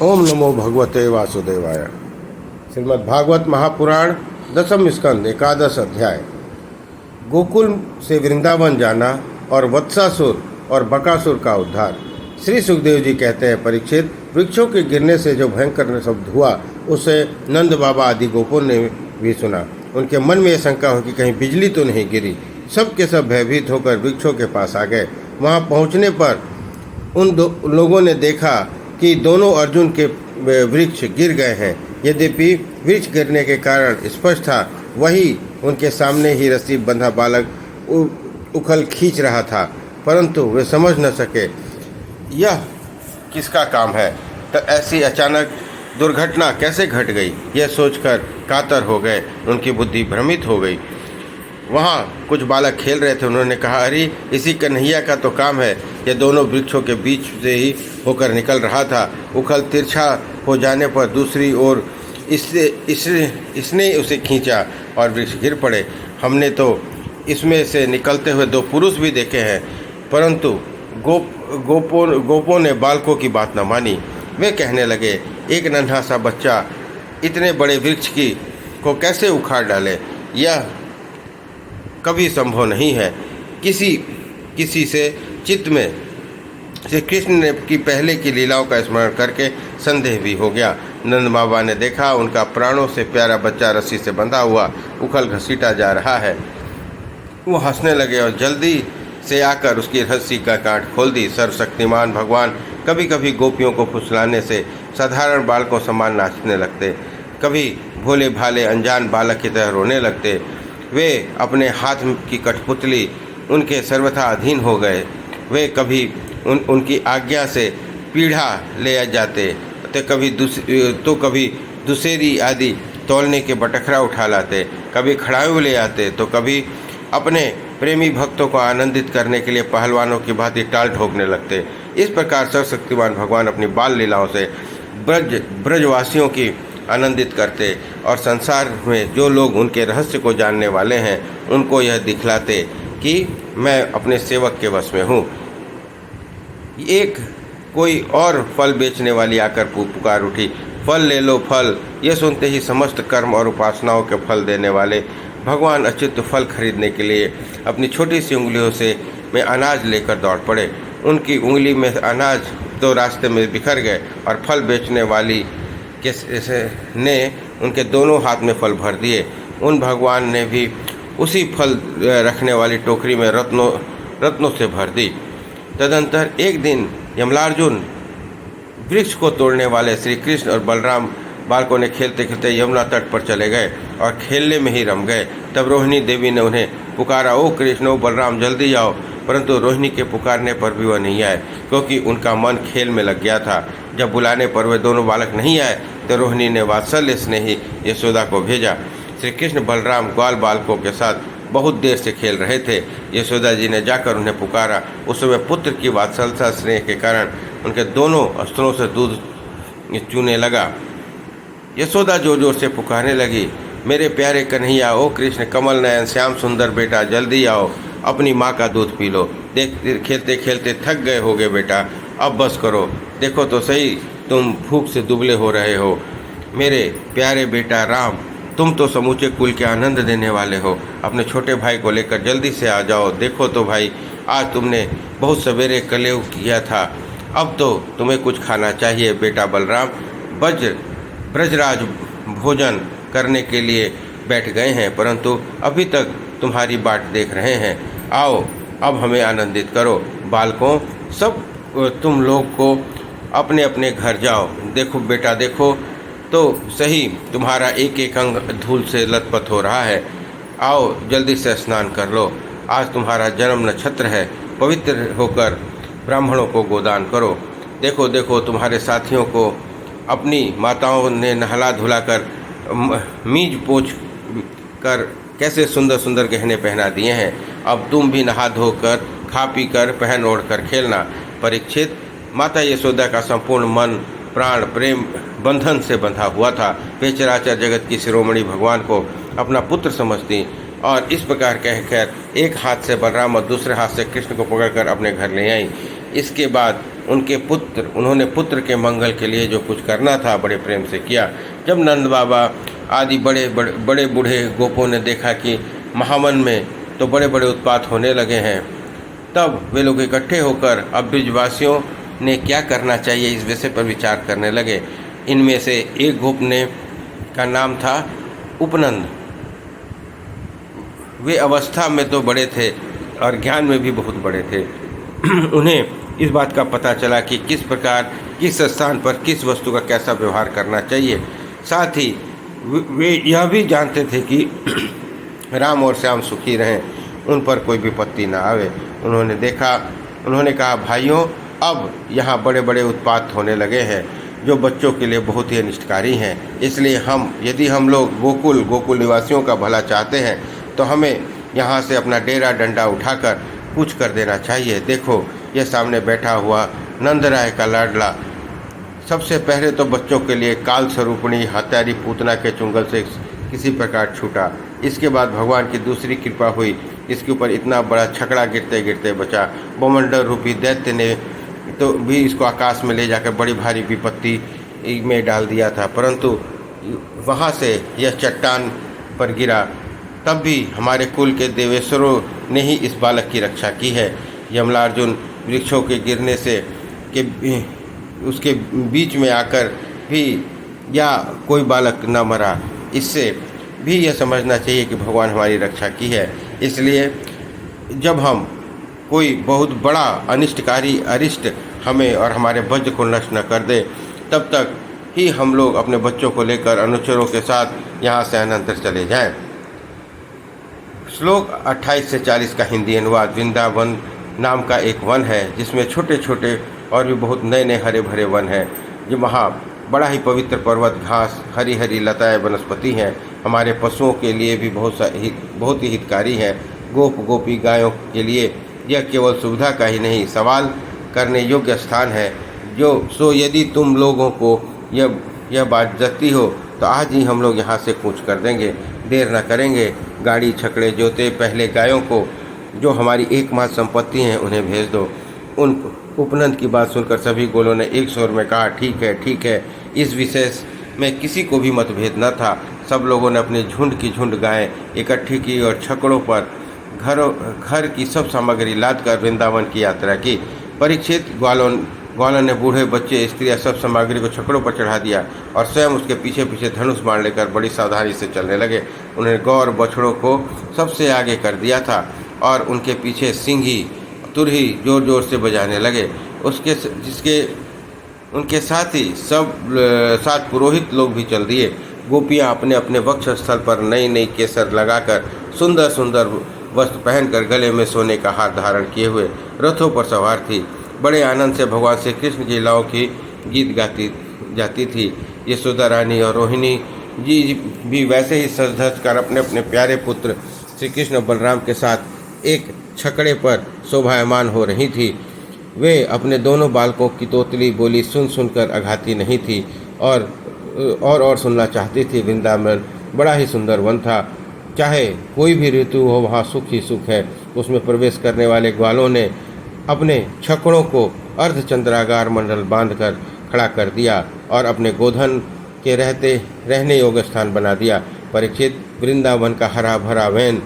ओम नमो भगवते वासुदेवाय। श्रीमद् भागवत महापुराण दसम स्कंद एकादश अध्याय। गोकुल से वृंदावन जाना और वत्सासुर और बकासुर का उद्धार। श्री सुखदेव जी कहते हैं, परीक्षित, वृक्षों के गिरने से जो भयंकर शब्द हुआ उसे नंद बाबा आदि गोपों ने भी सुना। उनके मन में यह शंका हो कि कहीं बिजली तो नहीं गिरी। सब के सब भयभीत होकर वृक्षों के पास आ गए। वहां पहुंचने पर उन लोगों ने देखा कि दोनों अर्जुन के वृक्ष गिर गए हैं। यद्यपि वृक्ष गिरने के कारण स्पष्ट था, वही उनके सामने ही रस्सी बंधा बालक उखल खींच रहा था, परंतु वे समझ न सके यह किसका काम है। तो ऐसी अचानक दुर्घटना कैसे घट गई, यह सोचकर कातर हो गए। उनकी बुद्धि भ्रमित हो गई। वहाँ कुछ बालक खेल रहे थे। उन्होंने कहा, अरे इसी कन्हैया का तो काम है। यह दोनों वृक्षों के बीच से ही होकर निकल रहा था। उखल तिरछा हो जाने पर दूसरी ओर इसने उसे खींचा और वृक्ष गिर पड़े। हमने तो इसमें से निकलते हुए दो पुरुष भी देखे हैं, परंतु गोपों ने बालकों की बात न मानी। वे कहने लगे, एक नन्हा सा बच्चा इतने बड़े वृक्ष को कैसे उखाड़ डाले, यह कभी संभव नहीं है। किसी से चित्त में श्री कृष्ण ने की पहले की लीलाओं का स्मरण करके संदेह भी हो गया। नंद बाबा ने देखा, उनका प्राणों से प्यारा बच्चा रस्सी से बंधा हुआ उखल घसीटा जा रहा है। वो हंसने लगे और जल्दी से आकर उसकी रस्सी का गांठ खोल दी। सर्वशक्तिमान भगवान कभी कभी गोपियों को फुसलाने से साधारण बालकों समान नाचने लगते, कभी भोले भाले अनजान बालक की तरह रोने लगते। वे अपने हाथ की कठपुतली उनके सर्वथा अधीन हो गए। वे कभी उनकी आज्ञा से पीढ़ा ले जाते तो कभी दुसेरी आदि तौलने के बटखरा उठा लाते, कभी खड़ाऊ ले आते तो कभी अपने प्रेमी भक्तों को आनंदित करने के लिए पहलवानों की भांति टाल ठोकने लगते। इस प्रकार सर्वशक्तिमान भगवान अपनी बाल लीलाओं से ब्रजवासियों की आनंदित करते और संसार में जो लोग उनके रहस्य को जानने वाले हैं उनको यह दिखलाते कि मैं अपने सेवक के वश में हूँ। एक कोई और फल बेचने वाली आकर पुकार उठी, फल ले लो फल। यह सुनते ही समस्त कर्म और उपासनाओं के फल देने वाले भगवान अच्युत फल खरीदने के लिए अपनी छोटी सी उंगलियों में अनाज लेकर दौड़ पड़े। उनकी उंगली में अनाज तो रास्ते में बिखर गए और फल बेचने वाली ने उनके दोनों हाथ में फल भर दिए। उन भगवान ने भी उसी फल रखने वाली टोकरी में रत्नों से भर दी। तदंतर एक दिन यमलार्जुन वृक्ष को तोड़ने वाले श्री कृष्ण और बलराम बालकों ने खेलते खेलते यमुना तट पर चले गए और खेलने में ही रम गए। तब रोहिणी देवी ने उन्हें पुकारा, ओ कृष्ण, ओ बलराम, जल्दी आओ। परंतु रोहिणी के पुकारने पर भी वह नहीं आए, क्योंकि उनका मन खेल में लग गया था। जब बुलाने पर वे दोनों बालक नहीं आए तो रोहिणी ने वात्सल्य स्नेही यशोदा को भेजा। श्री कृष्ण बलराम ग्वाल बालकों के साथ बहुत देर से खेल रहे थे। यशोदा जी ने जाकर उन्हें पुकारा। उस समय पुत्र की वात्सल्यता स्नेह के कारण उनके दोनों अस्त्रों से दूध चूने लगा। यशोदा जोर जोर से पुकारने लगी, मेरे प्यारे कन्हैया, ओ कृष्ण, कमल नयन, श्याम सुंदर बेटा, जल्दी आओ, अपनी माँ का दूध पी लो। देख, खेलते खेलते थक गए होगे बेटा, अब बस करो। देखो तो सही, तुम भूख से दुबले हो रहे हो। मेरे प्यारे बेटा राम, तुम तो समूचे कुल के आनंद देने वाले हो। अपने छोटे भाई को लेकर जल्दी से आ जाओ। देखो तो भाई, आज तुमने बहुत सवेरे कलेव किया था, अब तो तुम्हें कुछ खाना चाहिए। बेटा बलराम ब्रजराज भोजन करने के लिए बैठ गए हैं, परंतु अभी तक तुम्हारी बाट देख रहे हैं। आओ, अब हमें आनंदित करो। बालकों, सब तुम लोग को अपने अपने घर जाओ। देखो बेटा, देखो तो सही, तुम्हारा एक एक अंग धूल से लथपथ हो रहा है। आओ जल्दी से स्नान कर लो। आज तुम्हारा जन्म नक्षत्र है। पवित्र होकर ब्राह्मणों को गोदान करो। देखो देखो, तुम्हारे साथियों को अपनी माताओं ने नहला धुलाकर मीज पोछ कर कैसे सुंदर सुंदर गहने पहना दिए हैं। अब तुम भी नहा धोकर, खा पी कर, पहन ओढ़ कर खेलना। परीक्षित, माता यशोदा का संपूर्ण मन, प्राण, प्रेम बंधन से बंधा हुआ था। वे चराचर जगत की शिरोमणि भगवान को अपना पुत्र समझती और इस प्रकार कहकर एक हाथ से बलराम और दूसरे हाथ से कृष्ण को पकड़कर अपने घर ले आई। इसके बाद उन्होंने पुत्र के मंगल के लिए जो कुछ करना था बड़े प्रेम से किया। जब नंद बाबा आदि बड़े बूढ़े गोपों ने देखा कि महावन में तो बड़े बड़े उत्पात होने लगे हैं, तब वे लोग इकट्ठे होकर अब ब्रजवासियों ने क्या करना चाहिए इस विषय पर विचार करने लगे। इनमें से एक गोप ने का नाम था उपनंद। वे अवस्था में तो बड़े थे और ज्ञान में भी बहुत बड़े थे। उन्हें इस बात का पता चला कि किस प्रकार किस स्थान पर किस वस्तु का कैसा व्यवहार करना चाहिए। साथ ही वे यह भी जानते थे कि राम और श्याम सुखी रहें, उन पर कोई विपत्ति न आवे। उन्होंने कहा, भाइयों, अब यहाँ बड़े बड़े उत्पात होने लगे हैं जो बच्चों के लिए बहुत ही अनिष्टकारी हैं। इसलिए यदि हम लोग गोकुल निवासियों का भला चाहते हैं तो हमें यहाँ से अपना डेरा डंडा उठाकर कूच कर देना चाहिए। देखो, यह सामने बैठा हुआ नंदराय का लाडला सबसे पहले तो बच्चों के लिए काल स्वरूपिणी हत्यारी पूतना के चुंगल से किसी प्रकार छूटा। इसके बाद भगवान की दूसरी कृपा हुई, इसके ऊपर इतना बड़ा छकड़ा गिरते गिरते बचा। बमंडल रूपी दैत्य ने तो भी इसको आकाश में ले जाकर बड़ी भारी विपत्ति में डाल दिया था, परंतु वहाँ से यह चट्टान पर गिरा, तब भी हमारे कुल के देवेश्वरों ने ही इस बालक की रक्षा की है। यमलार्जुन वृक्षों के गिरने से उसके बीच में आकर भी या कोई बालक न मरा। इससे भी यह समझना चाहिए कि भगवान हमारी रक्षा की है। इसलिए जब हम कोई बहुत बड़ा अनिष्टकारी अरिष्ट हमें और हमारे वज्र को नष्ट न कर दे, तब तक ही हम लोग अपने बच्चों को लेकर अनुचरों के साथ यहाँ से अनंतर चले जाएं। श्लोक 28 से 40 का हिंदी अनुवाद। वृंदावन नाम का एक वन है जिसमें छोटे छोटे और भी बहुत नए नए हरे भरे वन हैं। जो वहाँ बड़ा ही पवित्र पर्वत, घास, हरी हरी लताएं, वनस्पति हैं। हमारे पशुओं के लिए भी बहुत ही हितकारी है। गोपी गायों के लिए यह केवल सुविधा का ही नहीं, सवाल करने योग्य स्थान है। सो यदि तुम लोगों को यह बात जचती हो तो आज ही हम लोग यहाँ से कूच कर देंगे, देर न करेंगे। गाड़ी छकड़े जोते पहले गायों को, जो हमारी एकमात्र संपत्ति हैं, उन्हें भेज दो। उन उपनंद की बात सुनकर सभी गोलों ने एक स्वर में कहा, ठीक है, ठीक है। इस विषय में किसी को भी मतभेद न था। सब लोगों ने अपने झुंड की झुंड गायें इकट्ठी की और छकड़ों पर घर की सब सामग्री लादकर वृंदावन की यात्रा की। परीक्षित ग्वालों ने बूढ़े बच्चे स्त्रियां सब सामग्री को छकड़ों पर चढ़ा दिया और स्वयं उसके पीछे पीछे धनुष बाण लेकर बड़ी सावधानी से चलने लगे। उन्होंने गौ और बछड़ों को सबसे आगे कर दिया था और उनके पीछे सिंघी तुरही जोर जोर से बजाने लगे। उनके साथ ही साथ पुरोहित लोग भी चल दिए। गोपियाँ अपने अपने वक्ष स्थल पर नई नई केसर लगाकर सुंदर सुंदर वस्त्र पहनकर गले में सोने का हार धारण किए हुए रथों पर सवार थी। बड़े आनंद से भगवान श्री कृष्ण की लीलाओं की गीत गाती जाती थी। यशोदा रानी और रोहिणी जी भी वैसे ही सज धज कर अपने अपने प्यारे पुत्र श्री कृष्ण और बलराम के साथ एक छकड़े पर शोभायमान हो रही थी। वे अपने दोनों बालकों की तोतली बोली सुनकर अघाती नहीं थी और सुनना चाहती थी। वृंदावन बड़ा ही सुंदर वन था। चाहे कोई भी ऋतु हो, वहाँ सुख ही सुख है। उसमें प्रवेश करने वाले ग्वालों ने अपने छकड़ों को अर्धचंद्राकार मंडल बांधकर खड़ा कर दिया और अपने गोधन के रहने योग्य स्थान बना दिया। परीक्षित, वृंदावन का हरा भरा वैन,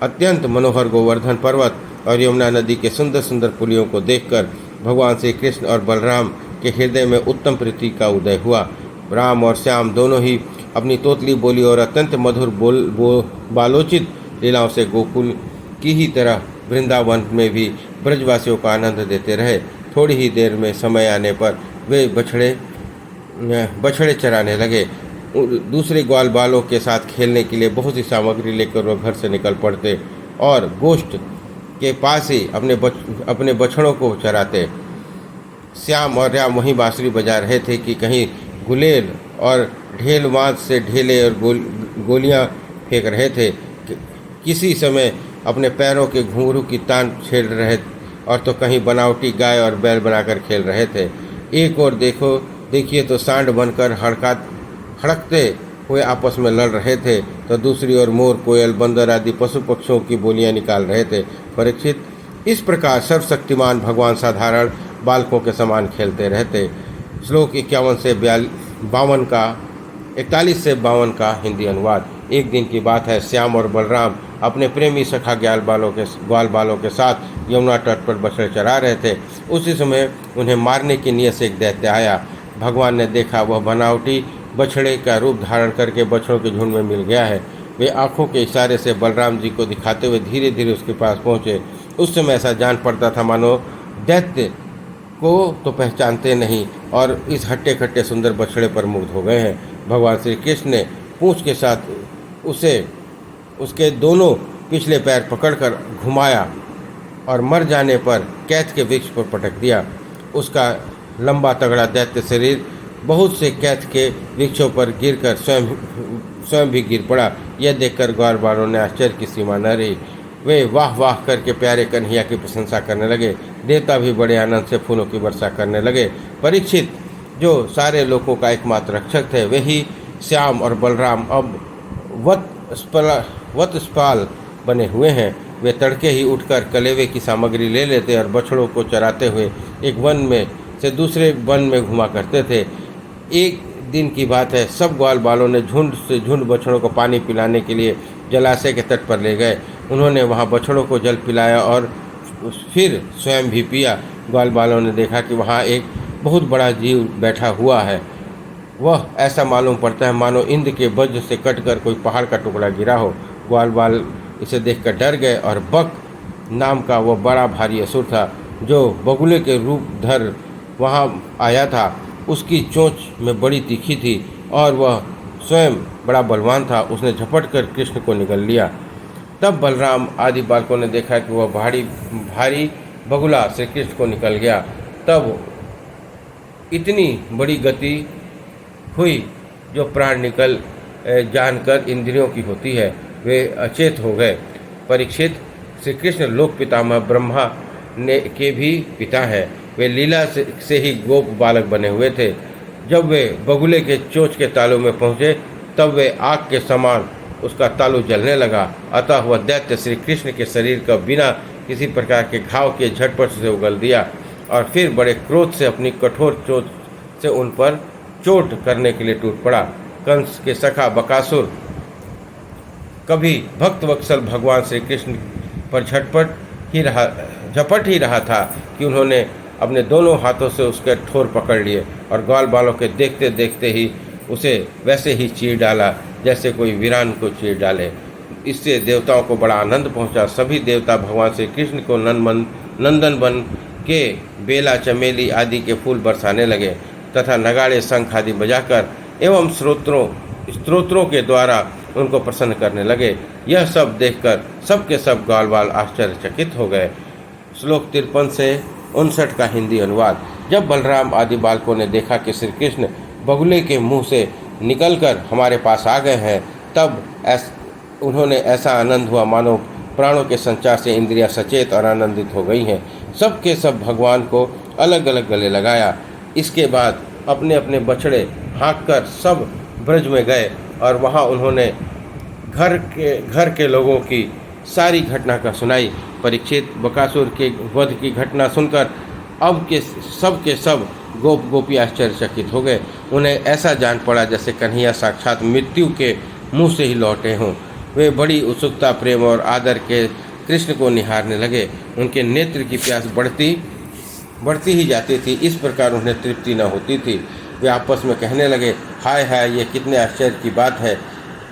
अत्यंत मनोहर गोवर्धन पर्वत और यमुना नदी के सुंदर सुंदर पुलियों को देखकर भगवान श्री कृष्ण और बलराम के हृदय में उत्तम प्रीति का उदय हुआ। राम और श्याम दोनों ही अपनी तोतली बोली और अत्यंत मधुर बालोचित लीलाओं से गोकुल की ही तरह वृंदावन में भी ब्रजवासियों का आनंद देते रहे। थोड़ी ही देर में समय आने पर वे बछड़े चराने लगे। दूसरे ग्वाल बालों के साथ खेलने के लिए बहुत सी सामग्री लेकर वह घर से निकल पड़ते और गोष्ठ के पास ही अपने बछड़ों को चराते। श्याम और राम वहीं बांसुरी बजा रहे थे कि कहीं गुलेल और ढेल बाँध से ढेले और गोलियां फेंक रहे थे। किसी समय अपने पैरों के घुंघरू की तान छेड़ रहे और तो कहीं बनावटी गाय और बैल बनाकर खेल रहे थे। एक और देखिए तो सांड बनकर हड़कते हुए आपस में लड़ रहे थे, तो दूसरी ओर मोर, कोयल, बंदर आदि पशु पक्षियों की बोलियां निकाल रहे थे। परीक्षित, इस प्रकार सर्वशक्तिमान भगवान साधारण बालकों के समान खेलते रहते। श्लोक 51 से 52 का 41 से 52 का हिंदी अनुवाद। एक दिन की बात है, श्याम और बलराम अपने प्रेमी सखा ग्वाल बालों के साथ यमुना तट पर बछड़े चरा रहे थे। उसी समय उन्हें मारने की नीयत से एक दैत्य आया। भगवान ने देखा वह बनावटी बछड़े का रूप धारण करके बछड़ों के झुंड में मिल गया है। वे आंखों के इशारे से बलराम जी को दिखाते हुए धीरे धीरे उसके पास पहुँचे। उस समय ऐसा जान पड़ता था मानो दैत्य को तो पहचानते नहीं और इस हट्टे खट्टे सुंदर बछड़े पर मुग्ध हो गए हैं। भगवान श्री कृष्ण ने पूंछ के साथ उसे उसके दोनों पिछले पैर पकड़कर घुमाया और मर जाने पर कैथ के वृक्ष पर पटक दिया। उसका लंबा तगड़ा दैत्य शरीर बहुत से कैथ के वृक्षों पर गिरकर स्वयं भी गिर पड़ा। यह देखकर ग्वाल बालों ने आश्चर्य की सीमा न रही। वे वाह वाह करके प्यारे कन्हैया की प्रशंसा करने लगे। देवता भी बड़े आनंद से फूलों की वर्षा करने लगे। परीक्षित, जो सारे लोगों का एकमात्र रक्षक थे, वही श्याम और बलराम अब वत्सपाल बने हुए हैं। वे तड़के ही उठकर कलेवे की सामग्री ले लेते और बछड़ों को चराते हुए एक वन में से दूसरे वन में घुमा करते थे। एक दिन की बात है, सब ग्वाल बालों ने झुंड से झुंड बछड़ों को पानी पिलाने के लिए जलाशय के तट पर ले गए। उन्होंने वहां बछड़ों को जल पिलाया और फिर स्वयं भी पिया। ग्वाल बालों ने देखा कि वहां एक बहुत बड़ा जीव बैठा हुआ है। वह ऐसा मालूम पड़ता है मानो इंद्र के वज्र से कटकर कोई पहाड़ का टुकड़ा गिरा हो। ग्वाल बाल इसे देखकर डर गए और बक नाम का वह बड़ा भारी असुर था, जो बगुले के रूप धर वहां आया था। उसकी चोंच में बड़ी तीखी थी और वह स्वयं बड़ा बलवान था। उसने झपट कर कृष्ण को निगल लिया। तब बलराम आदि बालकों ने देखा कि वह भारी बगुला श्री कृष्ण को निकल गया। तब इतनी बड़ी गति हुई जो प्राण निकल जानकर इंद्रियों की होती है। वे अचेत हो गए। परीक्षित, श्री कृष्ण लोक पितामह ब्रह्मा के भी पिता हैं। वे लीला से ही गोप बालक बने हुए थे। जब वे बगुले के चोंच के तालू में पहुँचे तब वे आग के समान उसका तालू जलने लगा। अतः वह दैत्य श्री कृष्ण के शरीर का बिना किसी प्रकार के घाव के झटपट से उगल दिया और फिर बड़े क्रोध से अपनी कठोर चोंच से उन पर चोट करने के लिए टूट पड़ा। कंस के सखा बकासुर कभी भक्त वत्सल भगवान श्री कृष्ण पर झपट ही रहा था कि उन्होंने अपने दोनों हाथों से उसके ठोर पकड़ लिए और ग्वाल बालों के देखते देखते ही उसे वैसे ही चीर डाला जैसे कोई वीरान को चीर डाले। इससे देवताओं को बड़ा आनंद पहुंचा। सभी देवता भगवान श्री कृष्ण को नंदन बन के बेला, चमेली आदि के फूल बरसाने लगे तथा नगाड़े, शंख आदि बजाकर एवं स्तोत्रों के द्वारा उनको प्रसन्न करने लगे। यह सब देखकर सबके सब ग्वाल बाल आश्चर्यचकित हो गए। श्लोक 53 से 59 का हिंदी अनुवाद। जब बलराम आदि बालकों ने देखा कि श्री कृष्ण बगुले के मुंह से निकलकर हमारे पास आ गए हैं, तब उन्होंने ऐसा आनंद हुआ मानो प्राणों के संचार से इंद्रियां सचेत और आनंदित हो गई हैं। सब के सब भगवान को अलग अलग गले लगाया। इसके बाद अपने अपने बछड़े हाँककर सब ब्रज में गए और वहाँ उन्होंने घर के लोगों की सारी घटना का सुनाई। परीक्षित, बकासुर के वध की घटना सुनकर अब के सब गोप गोपी आश्चर्यचकित हो गए। उन्हें ऐसा जान पड़ा जैसे कन्हैया साक्षात मृत्यु के मुंह से ही लौटे हों। वे बड़ी उत्सुकता, प्रेम और आदर के कृष्ण को निहारने लगे। उनके नेत्र की प्यास बढ़ती ही जाती थी। इस प्रकार उन्हें तृप्ति न होती थी। वे आपस में कहने लगे, हाय हाय, ये कितने आश्चर्य की बात है।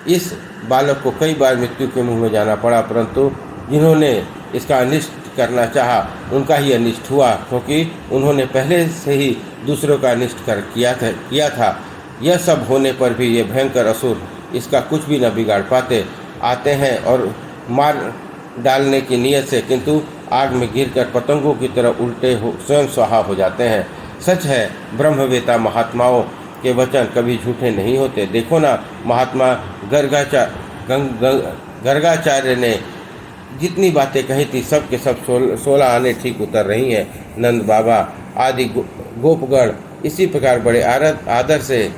इस बालक को कई बार मृत्यु के मुंह में जाना पड़ा, परंतु जिन्होंने इसका अनिष्ट करना चाहा उनका ही अनिष्ट हुआ, क्योंकि उन्होंने पहले से ही दूसरों का अनिष्ट किया था। यह सब होने पर भी ये भयंकर असुर इसका कुछ भी न बिगाड़ पाते। आते हैं और मार डालने की नीयत से, किंतु आग में गिरकर पतंगों की तरह उल्टे हो स्वयं स्वाहा हो जाते हैं। सच है, ब्रह्मवेता महात्माओं के वचन कभी झूठे नहीं होते। देखो ना, महात्मा गर्गाचार्य ने जितनी बातें कही थी सब के सब 16 आने ठीक उतर रही हैं। नंद बाबा आदि गोपगण इसी प्रकार बड़े आदर से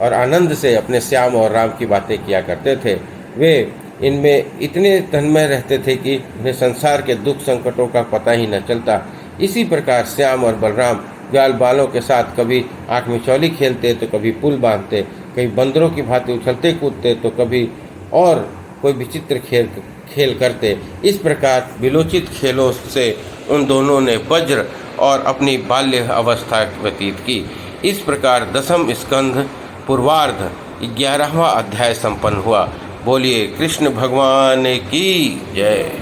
और आनंद से अपने श्याम और राम की बातें किया करते थे। वे इनमें इतने तन्मय रहते थे कि उन्हें संसार के दुख संकटों का पता ही न चलता। इसी प्रकार श्याम और बलराम ग्वाल बालों के साथ कभी आठ में चौली खेलते तो कभी पुल बांधते, कभी बंदरों की भांति उछलते कूदते तो कभी और कोई विचित्र खेल करते। इस प्रकार विलोचित खेलों से उन दोनों ने वज्र और अपनी बाल्य अवस्था व्यतीत की। इस प्रकार दसम स्कंध पूर्वार्ध 11वां अध्याय संपन्न हुआ। बोलिए कृष्ण भगवान की जय।